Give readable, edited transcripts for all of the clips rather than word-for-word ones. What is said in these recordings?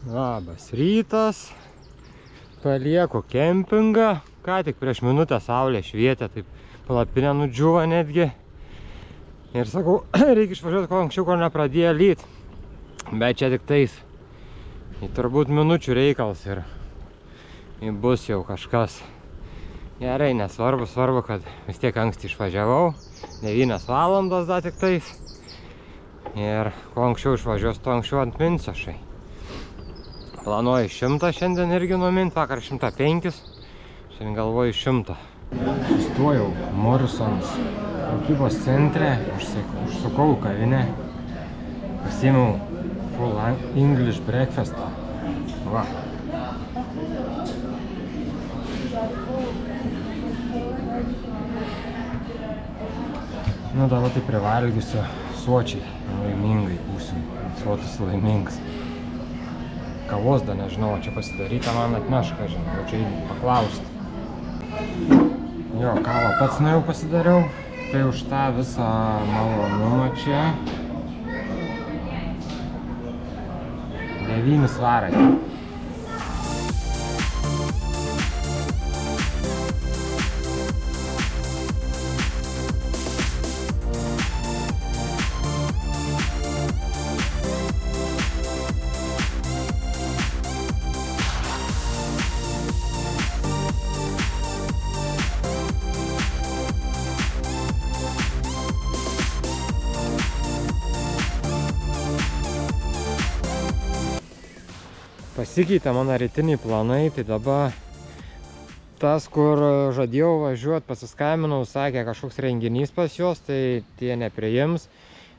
Labas rytas. Palieku kempingą. Ką tik prieš minutę saulė švietė, taip palapinė nudžiuvo netgi. Ir sakau, reikia išvažiuoti kuo anksčiau, kol nepradėjo lyt. Bet čia tik tais. Turbūt minučių reikalas ir bus jau kažkas. Gerai, nesvarbu, svarbu, kad vis tiek anksti išvažiavau. 9 valandos dar tik tais. Ir kuo anksčiau išvažiuos, tuo anksčiau antminsiu aš. Planuoju 100 šiandien irgi numint, vakar 105, šiandien galvoju 100. Sustojau Morrisons prekybos centre, užsukau kavinę, pasiėmiau full English breakfastą. Va. Nu, dabar tai privalgysiu sočiai, laimingai būsiu, sotus laimingas. Kavos dar nežinau, čia pasidaryta man atneš, ką žinau, čia paklausti. Jo, kavą pats nuėjau pasidariau, tai už tą visą malonumą čia 9 svarai. Pasikeitė mano rytiniai planai, tai dabar tas, kur žadėjau važiuoti, pasiskambinau, sakė kažkoks renginys pas juos, tai tie nepriims.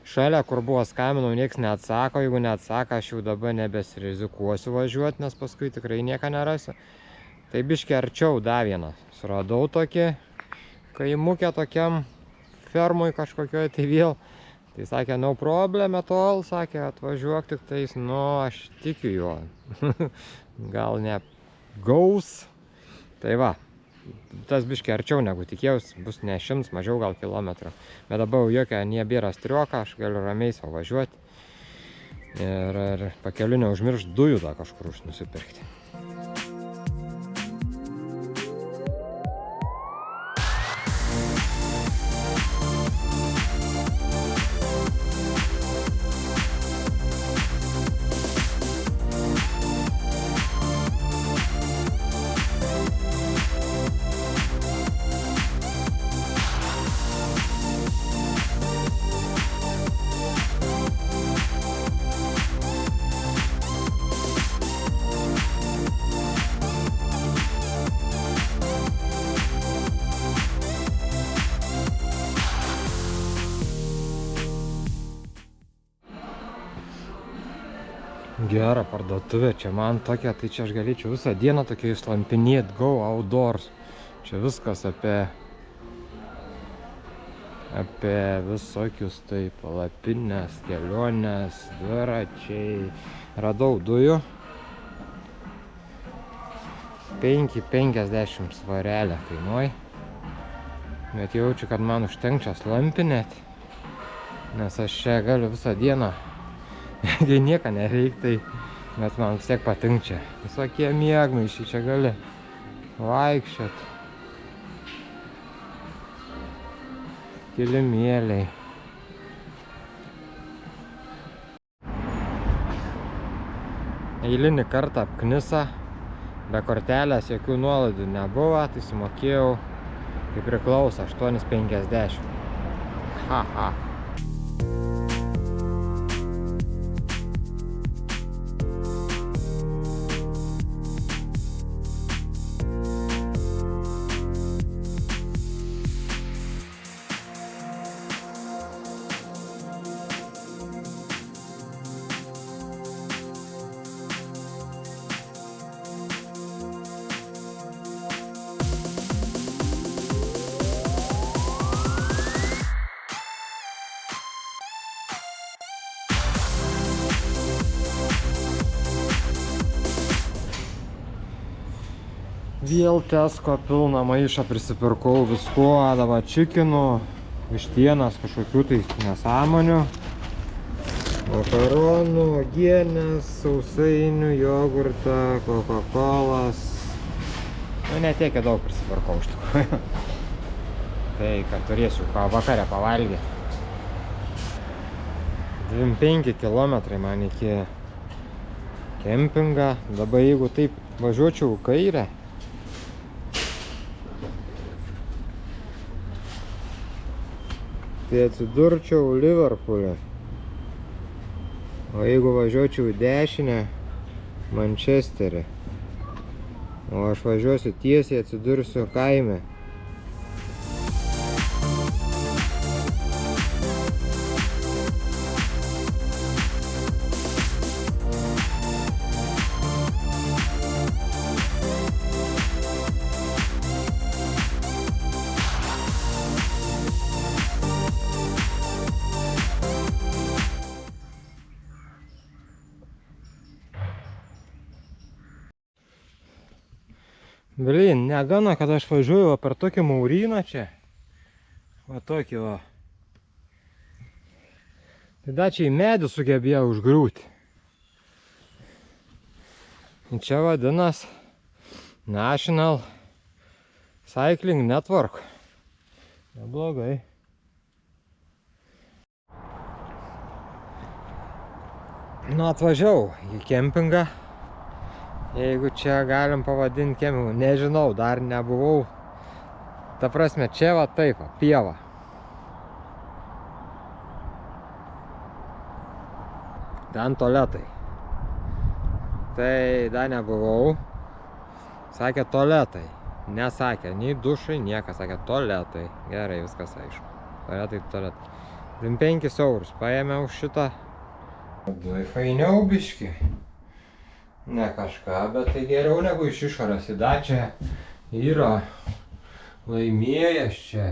Šalia, kur buvo skambinau, nieks neatsako, jeigu neatsako, aš jau dabar nebesirizikuosiu važiuoti, nes paskui tikrai nieko nerasiu. Tai biškį arčiau dar vieną suradau tokį, kaimukę tokiam fermui kažkokioj, tai vėl. Tai sakė, no problem at all, sakė, atvažiuok tik tais, nu, aš tikiu juo. Gal ne gaus. Tai va, tas biškį arčiau negu tikėjausi, bus ne 100, mažiau gal kilometrų. Bet dabar jokia nebėra strioka, aš galiu ramiai savo važiuoti. Ir pakeliu neužmiršti dujų dar kažkur nusipirkti. Gera parduotuvė, čia man tokia, tai čia aš galėčiau visą dieną tokia slampinėti, go outdoors. Čia viskas apie visokius tai palapinės, kelionės, dviračiai. Radau dujų. 5,50 svarelę kainuoja. Bet jaučiu, kad man užtenka slampinėti, nes aš čia galiu visą dieną. Jei nieko nereik, tai bet man vis tiek patinka čia. Visokie miegmaišiai čia gali vaikščiot. Kilimėliai. Eilinį kartą apknisa, be kortelės jokių nuolaidų nebuvo, tai sumokėjau, kaip priklauso, 8,50. Ha. Vėl Tesco pilną maišą prisipirkau visko, dabar čikinų, vištienas, kažkokių tai nesąmonių. Makaronų, uogienės, sausainių, jogurtą, Coca-Colas. Nu, ne tiek daug prisiparkau iš tikrųjų. Tai, kad turėsiu vakarę pavalgyti. 25 kilometrai man iki kempingą. Dabar jeigu taip važiuočiau kairę, tai atsidurčiau Liverpool'e. O jeigu važiuočiau į dešinę, Mančesterį. O aš važiuosiu tiesiai, atsidursiu kaime. Blin, negana, kad aš važiuoju per tokį mauryną čia. Va tokį va. Tai dar čia į medį sugebėjo užgriūti. Čia vadinas National Cycling Network. Neblogai. Nu, atvažiavau į kempingą. Jeigu čia galim pavadinti kempingų, nežinau, dar nebuvau. Ta prasme, čia va taip, pieva. Ten tualetai. Tai dar nebuvau. Sakė tualetai. Nesakė, nei dušai, niekas. Sakė tualetai. Gerai, viskas aišku. Tualetai. 25 eurus paėmė už šitą. Labai fainiau biški. Ne kažką, bet tai geriau negu iš išorės. Į dačią yra laimėjęs čia.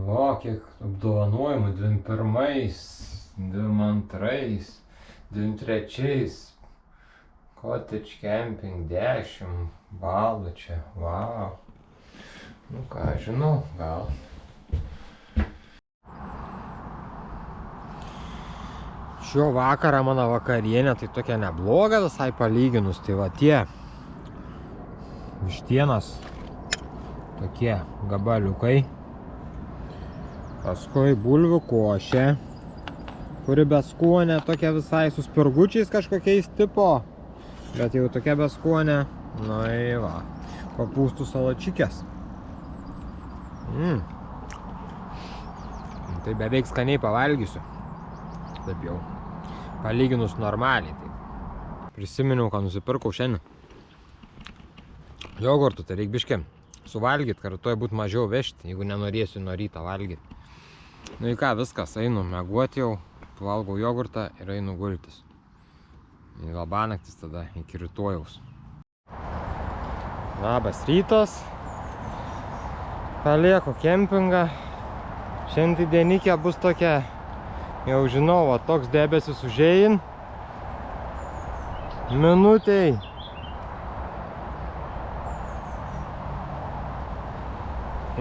O, kiek apdovanojimų. 21, 22, 23. Cottage camping 10 balų čia. Vau. Nu ką, žinau, gal. Šio vakarą mano vakarienė tai tokia nebloga visai palyginus. Tai va tie vištienos tokie gabaliukai. Paskui bulvių košė, kuri beskonė, tokia visai su spirgučiais kažkokiais tipo. Bet jau tokia beskonė. Nu į va. Kopūstų salačikės. Tai beveik skaniai pavalgysiu. Taip jau. Palyginus normaliai. Taip. Prisiminiau, ką nusipirkau šiandien. Jogurtų, tai reik biškį suvalgyti, kartuoja būt mažiau vežti, jeigu nenorėsiu nuo ryto valgyti. Nu į ką, viskas, einu mieguoti jau, valgau jogurtą ir einu gultis. Į labanaktis tada iki rytojaus. Labas rytas. Palieku kempingą. Šiandien dienikė bus tokia. Jau žinau, va, toks debesis užėjin. Minutei.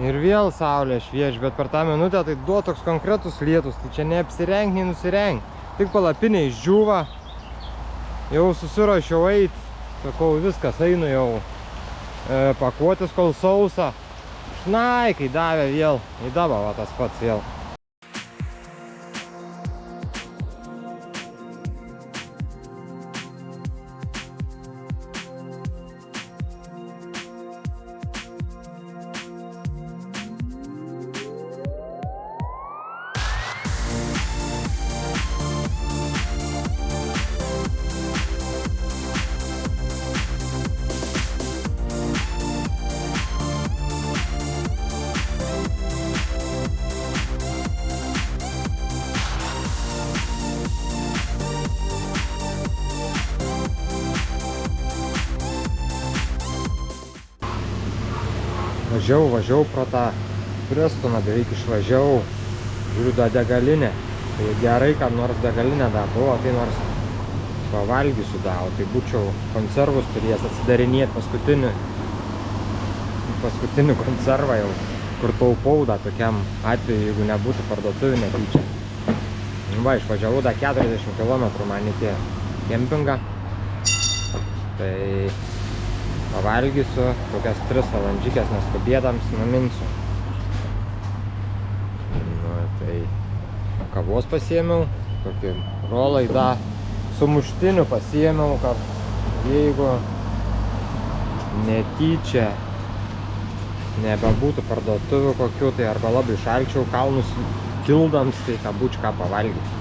Ir vėl saulė švieš, bet per tą minutę tai duo toks konkretus lietus. Tai čia neapsirenk, nei nusirenk. Tik palapinė išdžiūva. Jau susiruošiau eit. Sakau, viskas, einu jau pakuotis, kol sausa. Šnai, kai davė vėl. Į dabą va tas pats vėl. Važiavau pro tą Prestoną, beveik išvažiavau, žiūriu tą degalinę. Tai gerai, kad nors degalinė dar buvo, tai nors pavalgysiu dar, o tai būčiau konservus turėjęs atsidarinėti paskutinį konservą jau, kur taupau dar tokiam atveju, jeigu nebūtų parduotuvių netyčia. Va, išvažiavau dar 40 km man iki kempingą. Tai pavalgysiu, kokias 3 valandžikės neskubėdams numinsiu. Na, tai kavos pasiėmiau, tokį rolaidą sumuštinių pasiėmiau, kad jeigu netyčia nebebūtų parduotuvių kokių, tai arba labai šalčiau kalnus kildams, tai ką būčiau ką pavalgyti.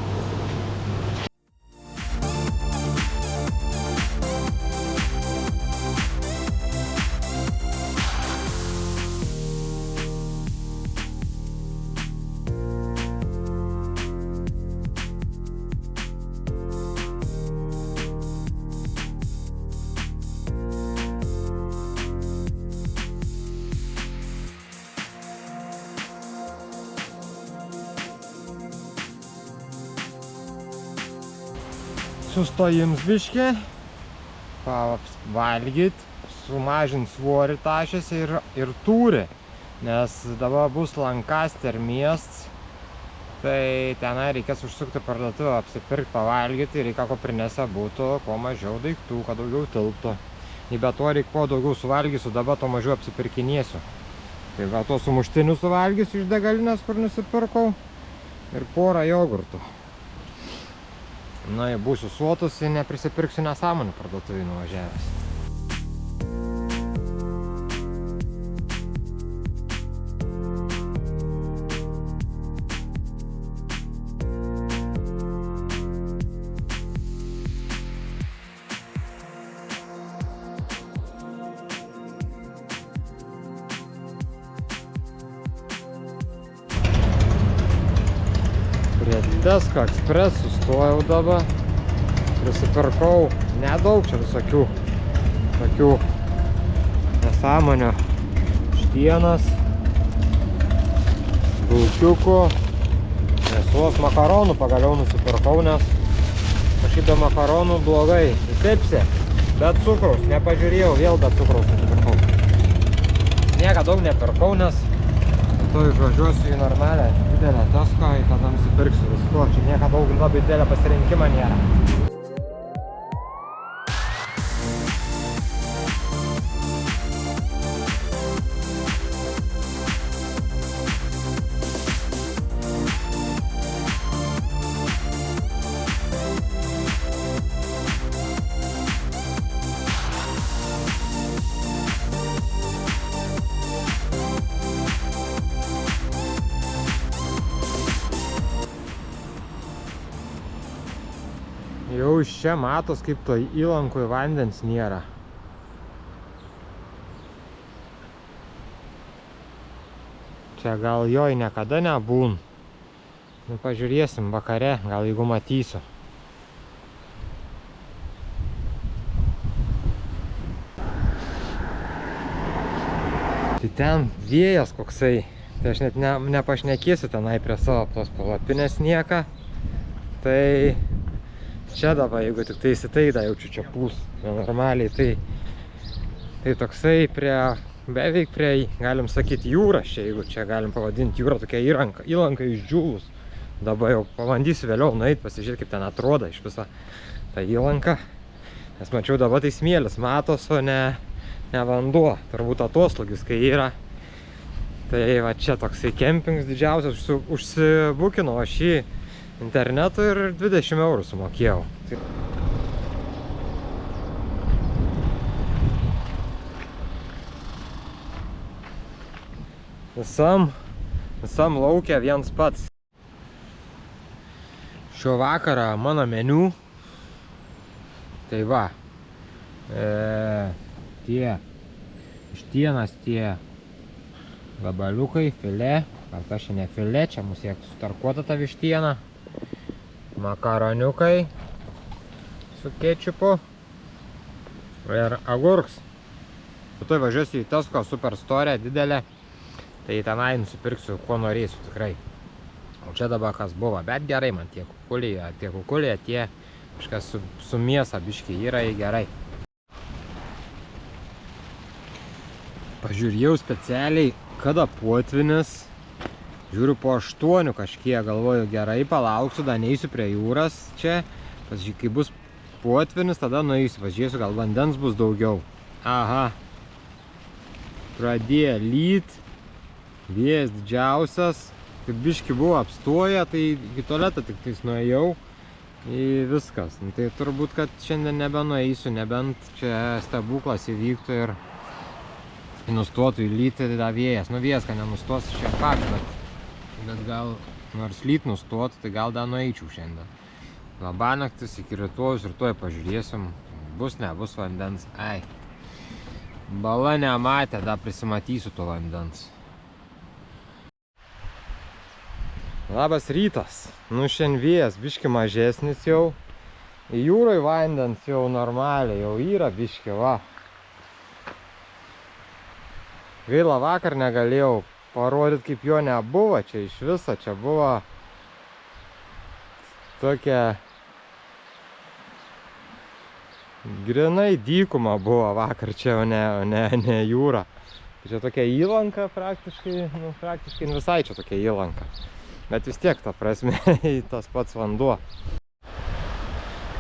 Sustojims biškį, valgyt, sumažint svorį tašėsi ir tūrį, nes dabar bus Lancaster miestas, tai tenai reikės užsukti parduotuvę, apsipirkti, pavalgyti, reikia koprinėse būtų kuo mažiau daiktų, kad daugiau tilptų. Ir be to reikia kuo daugiau suvalgysiu, dabar to mažiau apsipirkinėsiu. Tai va, to sumuštinių suvalgysiu iš degalinės, kur nusipirkau, ir porą jogurtų. Na, būsiu suotus ir neprisipirksiu nesąmonių parduotuvį nuvažiavęs. Prie Tesco Express sustojau dabar. Prisipirkau nedaug čia visokių tokių nesąmonių. Štienas, bulkiukų, mėsos, makaronų pagaliau nusipirkau, nes kažkaip be makaronų blogai. Tepsi, bet cukraus, nepažiūrėjau, vėl be cukraus nusipirkau. Nieko daug nepirkau, nes to išvažiuosiu į normalią didelę Tesco, į tada nusipirksiu visko. Čia nieko daug labai didelę pasirinkimą nėra. Jau iš čia matos, kaip to įlankoje vandens nėra. Čia gal joj niekada nebūn. Nu, pažiūrėsim vakare, gal jeigu matysiu. Tai ten vėjas koksai. Tai aš net nepašnekėsiu tenai prie savo tos palapinės nieką. Tai čia dabar, jeigu tik tai įsitaida, jaučiu čia pūs normaliai, tai toksai beveik prie, galim sakyti, jūras čia, jeigu čia galim pavadinti jūrą, tokia įlanka išdžiūvus. Dabar jau pabandysiu vėliau nueit, pasižiūrėti, kaip ten atrodo iš visą tą įlanką. Nes mačiau, dabar tai smėlis matos, o ne vanduo, turbūt atoslūgis, kai yra. Tai va čia toksai kempingas didžiausias, užsibukinau aš jį internetu ir 20 eurų sumokėjau. Visam laukia viens pats. Šio vakarą mano meniu. Tai va. Štienas tie gabaliukai, filė. Gal kas čia ne filė, čia mūsų sutarkuota ta vištiena. Makaroniukai su kečupu ir agurks. Tuoj važiuosiu į Tesco Superstore didelę, tai tenai nusipirksiu, kuo norėsiu tikrai. O čia dabar kas buvo, bet gerai man tie kukuliai, tie kažkas su mėsa biškiai yra gerai. Pažiūrėjau specialiai, kada potvinis Žiūriu po 8 kažkiek, galvoju, gerai, palauksiu, dar neįsiu prie jūros čia. Pasižiūrėk, kai bus potvinis, tada nueisiu, pažiūrėsiu, gal vandens bus daugiau. Aha. Pradėjo lyt. Vėjas didžiausias. Kaip biški buvo apstoję, tai iki tualetą tik tais nuėjau. Ir viskas. Tai turbūt, kad šiandien nebenueisiu, nebent čia stebuklas įvyktų ir nustotų įlyti tą vėjas. Nu vėjas, kad nenustos šiek tiek, bet gal nors lyt nustotų, tai gal dar nueičiau šiandien. Labanaktis iki rytojus ir tuoj pažiūrėsim. Bus, nebus vandens. Ai. Bala nematė, dar prisimatysiu to vandens. Labas rytas. Nu šiandien vėjas biški mažesnis jau. Į jūroj vandens jau normaliai, jau yra biški, va. Gaila, vakar negalėjau parodyti, kaip jo nebuvo. Čia iš viso, čia buvo tokia grinai dykuma buvo vakar čia, o ne jūra. Čia tokia įlanka praktiškai, nu praktiškai visai čia tokia įlanka. Bet vis tiek, ta prasme, tas pats vanduo.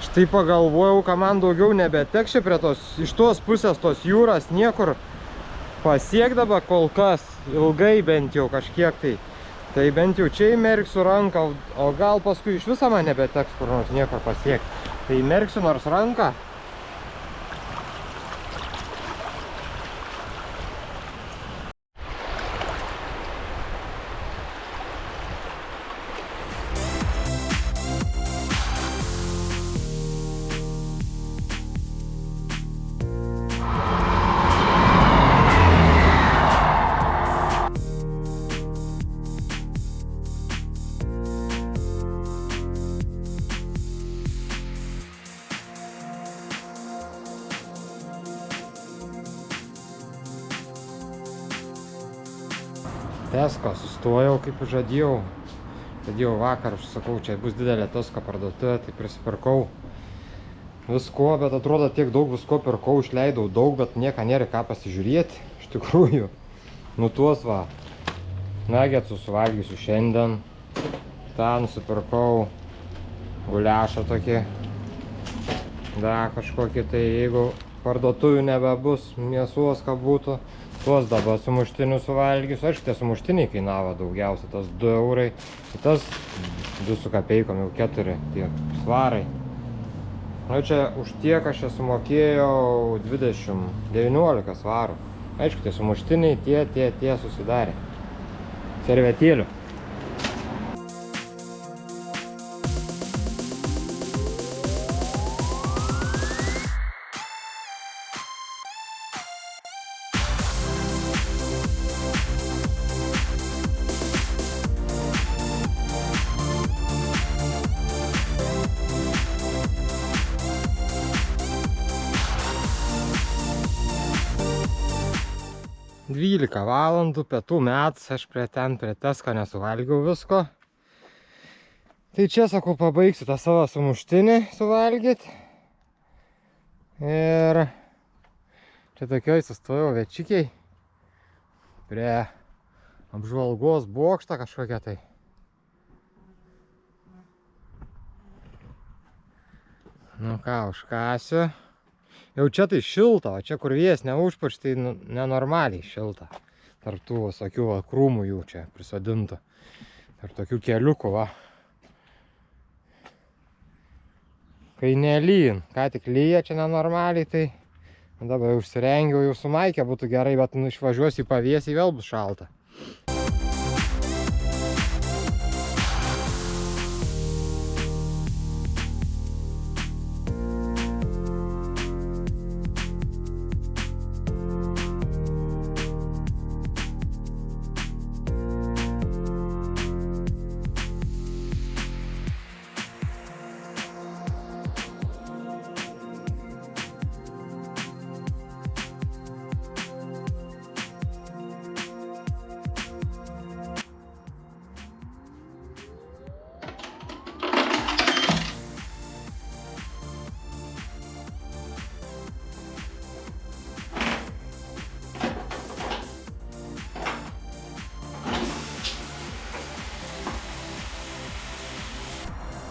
Štai pagalvojau, kad man daugiau nebeteks čia prie iš tos pusės tos jūros niekur pasiekdama kol kas, ilgai bent jau kažkiek tai. Tai bent jau čia įmerksiu ranką, o gal paskui iš viso man nebeteks kur nors niekur pasiekti. Tai įmerksiu nors ranką. Tesko sustojau, kaip žadėjau. Žadėjau vakar, aš sakau, čia bus didelė Tesko parduotuvė, tai prisipirkau visko, bet atrodo tiek daug visko pirkau, išleidau daug, bet nieko nėra ką pasižiūrėti, iš tikrųjų. Nu tuos va, nuggetsų suvalgysiu šiandien. tą nusipirkau guliašą tokį, dar kažkokį, tai jeigu parduotuvių nebebus mėsos, ką būtų, tuos dabar sumuštinių suvalgysiu. Aišku, tie sumuštiniai kainavo daugiausia, tas 2 eurai, tas 2 su kapeikom, jau 4 tie svarai. Nu čia už tiek aš čia sumokėjau 19 svarų. Aišku, tie sumuštiniai, tie susidarė. Servetėlių. Valandų pietų metas, aš prie Tesko nesuvalgiau visko. Tai čia, sakau, pabaigsiu tą savo sumuštinį suvalgyti. Ir čia tokioj sustojau večikiai prie apžvalgos bokštą kažkokią tai. Nu ką, užkasiu. Jau čia tai šilta, o čia kur vėjas neužpučia, tai nenormaliai šilta. Tarp tų visokių krūmų jų čia prisodintų. Tarp tokių keliukų, va. Kai nelyn, ką tik lyja čia nenormaliai, tai dabar užsirengiau, jau su maike būtų gerai, bet išvažiuosiu į pavėsį, vėl bus šalta.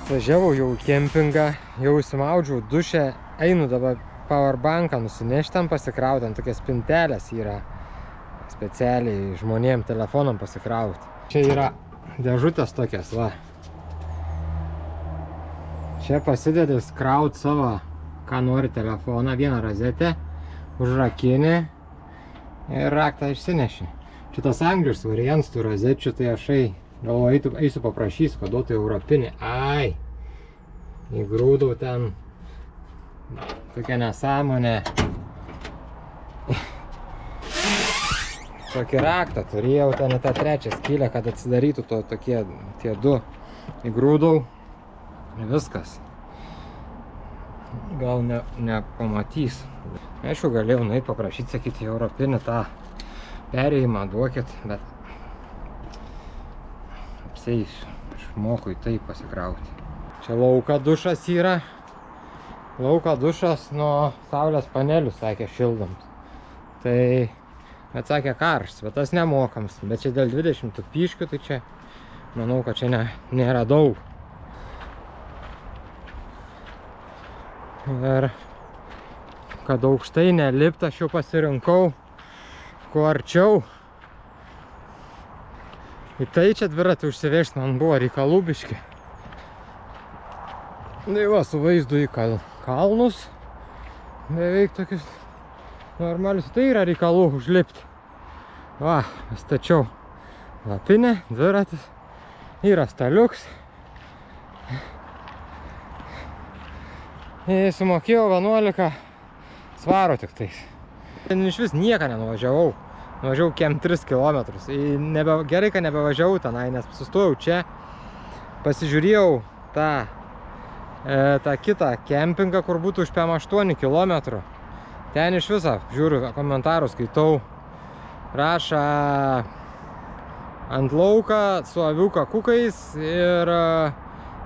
Važiavau jau į kempingą, jau įsimaudžiau dušę, einu dabar powerbanką nusinešti tam pasikrauti, ant tokias spintelės yra specialiai žmonėm telefonam pasikrauti. Čia yra dėžutės tokias, va. Čia pasidedi kraut savo, ką nori telefoną, vieną rozetę, užrakini ir raktą išsineši. Šitas Anglijos variantas tų rozečių, tai aš galvoju, eisiu paprašysiu, kad duotų europinį. Ai, įgrūdau ten tokia nesąmonė. Tokį raktą turėjau ten į tą trečią skylę, kad atsidarytų tokie tie du. Įgrūdau ir viskas. Gal nepamatys. Aišku, galėjau nueit paprašyti, sakyti, europinį tą perėjimą duokit, bet apsėsiu. Aš moku į tai pasikrauti. Čia lauko dušas yra. Lauko dušas nuo saulės panelių, sakė, šildomt. Tai, bet sakė, karštas, bet tas nemokams. Bet čia dėl 20 piškių, tai čia, manau, kad čia nėra daug. Ir kad aukštai nelipt, aš jau pasirinkau kuo arčiau. Į tai čia dviratį užsivežti man buvo reikalų biški. Tai va, su vaizdu į kalnus. Beveik tokius normalius. Tai yra reikalų užlipti. Va, stačiau lapinę, dviratis. Yra staliuks. Sumokėjau 11 svarų tik tais. Iš vis nieką nenuvažiavau. Nuvažiavau kem 3 kilometrus. Gerai, kad nebevažiavau tenai, nes sustojau čia. Pasižiūrėjau tą kitą kempingą, kur būtų už 8 kilometrų. Ten iš viso, žiūriu, komentarus skaitau. Rašo ant lauką su avių kakukais ir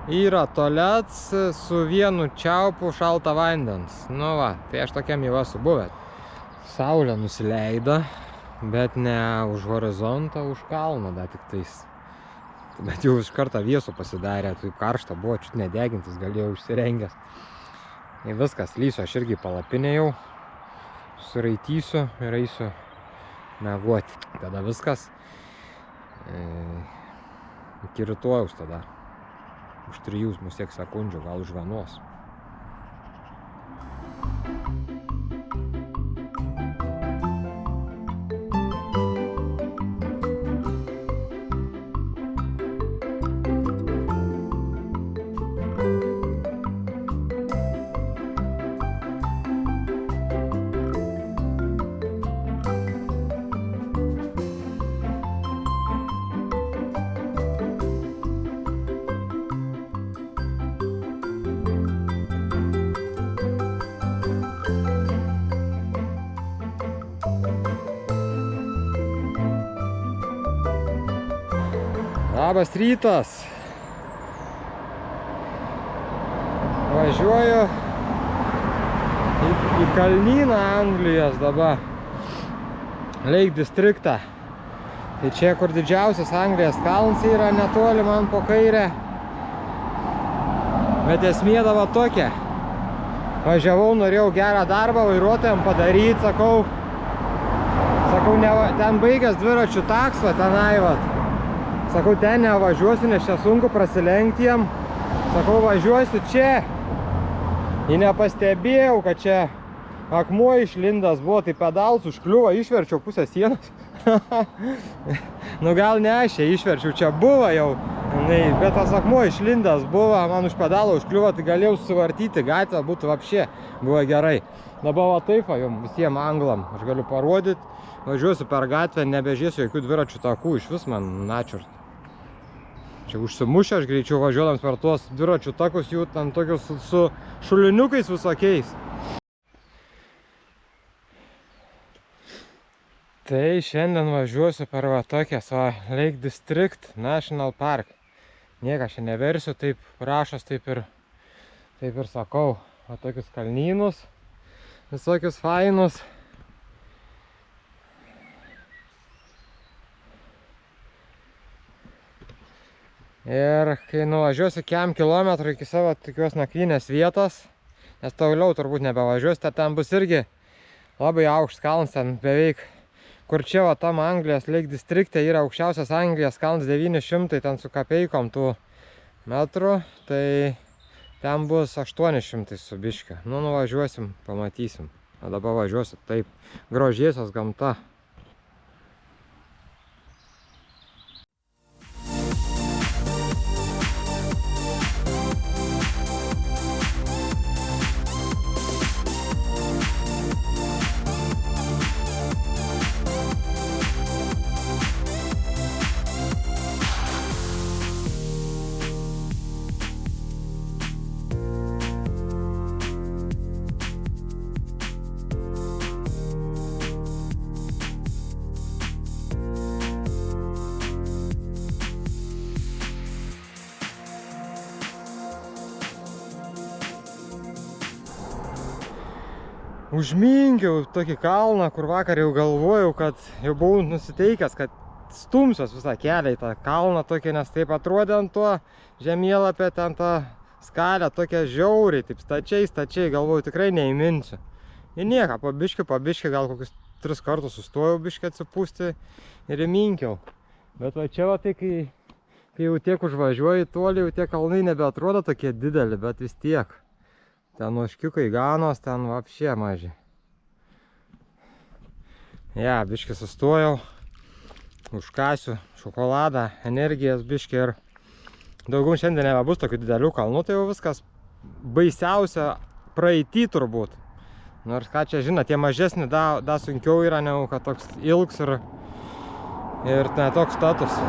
yra tualets su vienu čiaupu šaltą vandens. Nu va, tai aš tokiam jau esu buvęs. Saulė nusileido, bet ne už horizontą, už kalną dar tik tais. Bet jau iš karto vėsų pasidarė, taip karšta buvo, čiut nedegintis, galėjau užsirengęs. Ir viskas, lysiu aš irgi palapinę jau, suraitysiu ir eisiu miegoti. Tada viskas. Iki rytojaus tada. Už 3 tiek sekundžių, gal už 1. Labas rytas. Važiuoju į kalnyną Anglijos dabar. Lake Districtą. Tai čia, kur didžiausias Anglijos kalnas yra, netoli man po kairę. Bet esmė dabar tokia. Važiavau, norėjau gerą darbą vairuotojam padaryti, sakau, ten baigęs dviračių taksą, tenai vat. Sakau, ten nevažiuosiu, nes čia sunku prasilenkti jam. Sakau, važiuosiu čia. Ir nepastebėjau, kad čia akmuo išlindas buvo, tai pedalus užkliuvo, išverčiau pusę sienos. Nu gal ne aš čia išverčiau, čia buvo jau. Bet tas akmuo išlindas buvo, man už pedalą užkliuvo, tai galėjau suvartyti gatvę, būtų vapšė, buvo gerai. Dabar va taip, jums visiems anglam, aš galiu parodyti. Važiuosiu per gatvę, nebežiesiu jokių dviračių takų, iš vis man načiurt. Čia užsimušę aš greičiau važiuodams per tuos dviračių takus, jų ten tokius su šuliniukais visokiais. Tai šiandien važiuosiu per va tokias Lake District National Park. Nieką čia neversiu, taip rašos, taip ir sakau. Va tokius kalnynus, visokius fainus. Ir kai nuvažiuosiu kem kilometrų iki savo tokios nakvynės vietos, nes toliau turbūt nebevažiuosiu, ten bus irgi labai aukštas kalnas, ten beveik, kur čia va tam Anglijos Lake distrikte yra aukščiausias Anglijos kalnas 900 ten su kapeikom tų metrų, tai ten bus 800 su biškiu. Nu, nuvažiuosim, pamatysim. O dabar važiuosiu taip, grožėsios gamta. Užmingiau tokį kalną, kur vakar jau galvojau, kad jau buvau nusiteikęs, kad stumsios visą kelią į tą kalną tokį, nes taip atrodė ant to žemėlapė, ten ta skalė tokia žiauriai, taip stačiai, galvoju, tikrai neįminsiu. Ir nieko, po biškį, gal kokius 3 kartus sustojau biškį atsipūsti ir įminkiau. Bet va čia va tai, kai jau tiek užvažiuoju toli, jau tie kalnai nebeatrodo tokie dideli, bet vis tiek. Ten oškiukai ganos, ten vapšė maži. Ja, biškį sustojau, užkasiu šokoladą, energijas biškį ir daugiau šiandien nebebus tokių didelių kalnų, tai jau viskas baisiausia praeity turbūt. Nors ką čia žinot, tie mažesni da sunkiau yra, negu kad toks ilgs ir netoks status.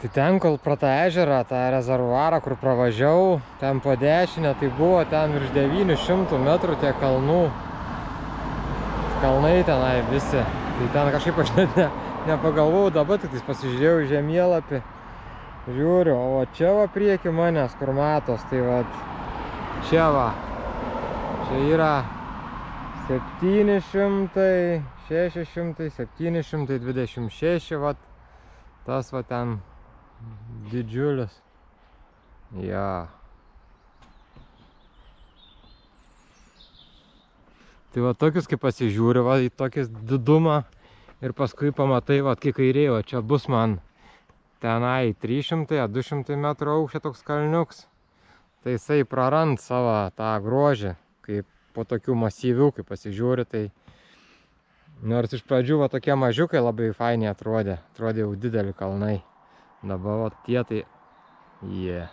Tai ten, kol pro tą ežerą, tą rezervuarą, kur pravažiavau, ten po dešinę, tai buvo ten virš 900 metrų tie kalnų. Kalnai tenai visi. Tai ten kažkaip aš net nepagalvojau, dabar tik pasižiūrėjau į žemėlapį. Žiūriu, o čia va prieki manęs, kur matos, tai va čia va. Čia yra 700, 600, 726, va tas va ten didžiulis. Ja. Tai va tokius, kai pasižiūri, va į tokius didumą ir paskui pamatai, va kai kairėje, va čia bus man tenai 300-200 metrų aukščio toks kalniuks. Tai jisai prarand savo tą grožį, kaip po tokių masyvių, kai pasižiūri, tai nors iš pradžių va tokie mažiukai labai fainiai atrodė jau dideli kalnai. Dabar va tie tai, jie.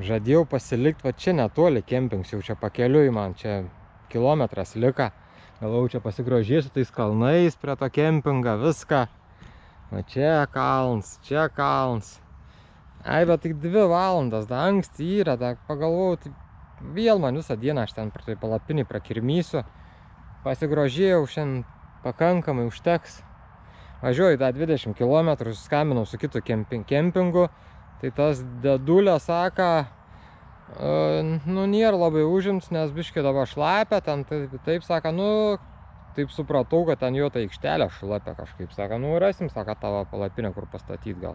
Žadėjau pasilikti va čia netoli kempings, jau čia pakeliui man, čia kilometras lika. Galvojau, čia pasigrožėsiu tais kalnais prie to kempingą, viską. O čia kalns, čia kalns. Ai, bet tik 2 valandas, da anksti yra, da pagalvojau, tai vėl man visą dieną aš ten prie palapinį prakirmysiu. Pasigrožėjau, šiandien pakankamai užteks. Važiuoju da 20 km, skambinau su kitu kempingu, tai tas dedulė saka, nu nėra labai užims, nes biškai dabar šlapia, ten taip saka, nu taip supratau, kad ten jo ta aikštelė šlapia kažkaip, saka, nu rasim, saka, tavo palapinę kur pastatyti gal.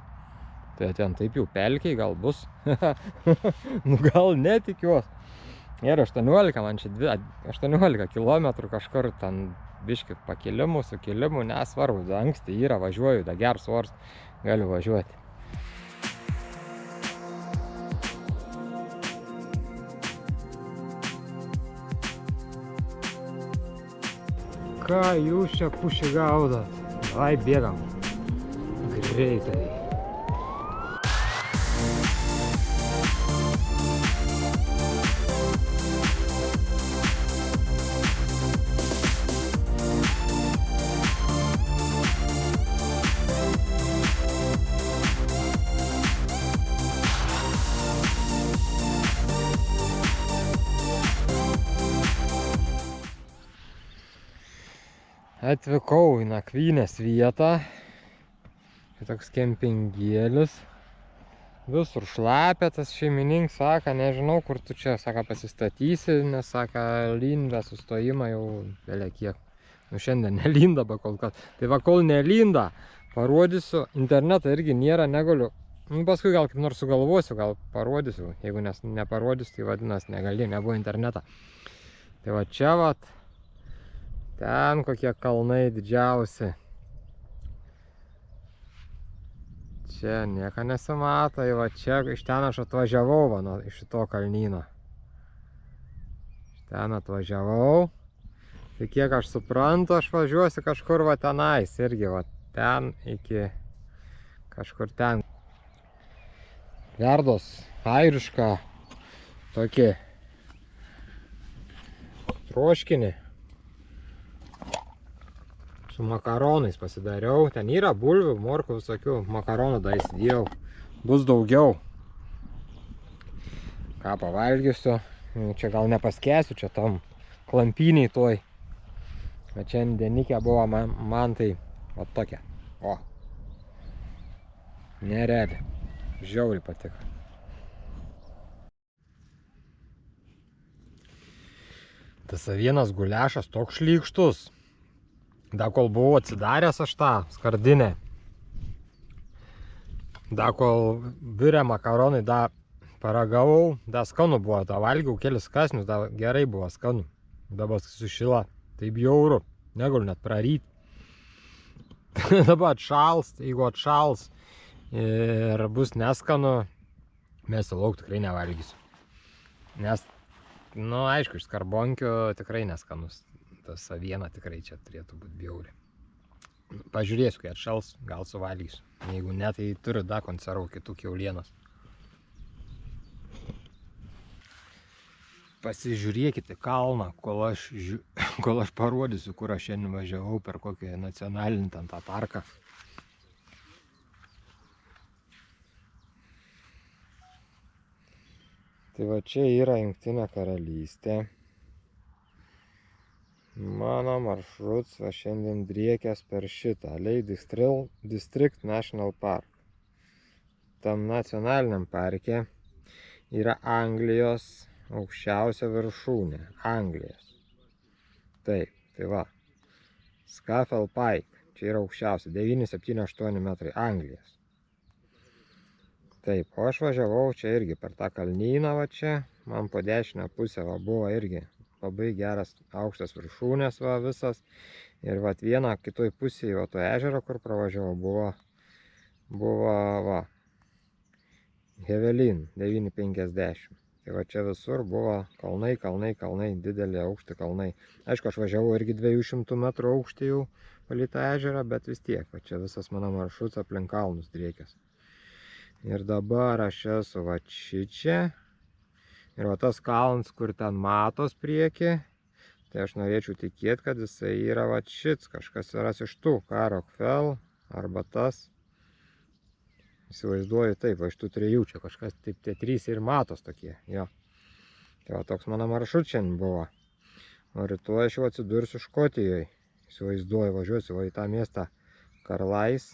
Tai ten taip jau pelkiai gal bus. Nu gal netikiuos. Ir 18, man čia 18 km kažkur ten biškit pakilimų, sukilimų, nesvarbu, da anksti yra, važiuoju, da gers oras, galiu važiuoti. Ką jūs čia pušį gaudat? Davai bėgam. Greitai. Atvykau į nakvynės vietą. Čia toks kempingėlis. Visur šlapia, tas šeimininkas saka, nežinau kur tu čia, saka, pasistatysi, nes saka, linda sustojimą jau vėlia kiek. Nu šiandien nelinda ba kol kas. Tai va kol nelinda, parodysiu, internetą irgi nėra, negaliu. Nu paskui gal kaip nors sugalvosiu, gal parodysiu. Jeigu neparodysiu, tai vadinasi negali, nebuvo internetą. Tai va čia vat. Ten kokie kalnai didžiausi. Čia nieko nesimato, va čia iš ten aš atvažiavau, va, iš šito kalnyno. Iš ten atvažiavau. Tai kiek aš suprantu, aš važiuosiu kažkur va tenais, irgi va ten iki kažkur ten. Verdos airišką tokį troškinį. Su makaronais pasidariau. Ten yra bulvių, morkų, visokių makaronų da įsidėjau. Bus daugiau. Ką pavalgysiu. Čia gal nepaskęsiu, čia tam klampyniai toj. Bet šiandienikė buvo man tai va tokia. O. Nereali. Žiauriai patiko. Tas avienas guliašas toks šlykštus. Da kol buvau atsidaręs aš tą skardinę. Da kol virė makaronai, da paragavau, da skanu buvo, da valgiau kelis kąsnius, da gerai buvo skanu. Dabar sušila, tai bjauru, negaliu net praryti. Dabar atšals, jeigu atšals ir bus neskanu, mes lauk tikrai nevalgysiu. Nes, nu aišku, iš skarbonkių tikrai neskanus. Tas aviena tikrai čia turėtų būti bjauri. Pažiūrėsiu, kai atšals, gal suvalgysiu. Jeigu ne, tai turiu da konservų kitų kiaulienos. Pasižiūrėkite kalną, kol aš parodysiu, kur aš šiandien važiavau, per kokį nacionalinį ten tą parką. Tai va čia yra Jungtinė karalystė. Mano maršrutas šiandien driekęs per šitą Lake District National Park. Tam nacionaliniam parke yra Anglijos aukščiausia viršūnė. Anglijos. Taip, tai va. Scafell Pike. Čia yra aukščiausia. 9,78 metrai. Anglijos. Taip, o aš važiavau čia irgi per tą kalnyną va čia. Man po dešinę pusę va buvo irgi labai geras aukštas viršūnės va visas. Ir va viena kitoj pusėje va to ežero, kur pravažiavau, buvo va Hevelin 9,50. Tai va čia visur buvo kalnai, didelė aukšti kalnai. Aišku, aš važiavau irgi 200 metrų aukštį jau palei tą ežerą, bet vis tiek, va čia visas mano maršrutas aplink kalnus driekęs. Ir dabar aš esu va čia. Ir va tas kalnas, kur ten matos priekį, tai aš norėčiau tikėti, kad jisai yra va šits, kažkas yra iš tų, Rockfell arba tas. Įsivaizduoju taip, va iš tų 3 čia kažkas taip tie 3 ir matos tokie, jo. Tai va toks mano maršrut šiandien buvo. O rytoj aš jau atsidursiu Škotijoje. Įsivaizduoju, važiuosiu va į tą miestą Karlais.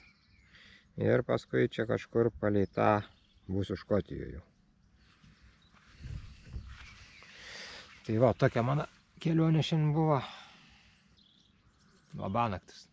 Ir paskui čia kažkur palei tą būsiu Škotijoje. Tai va, tokia mano kelionė šiandien buvo. Labanaktis.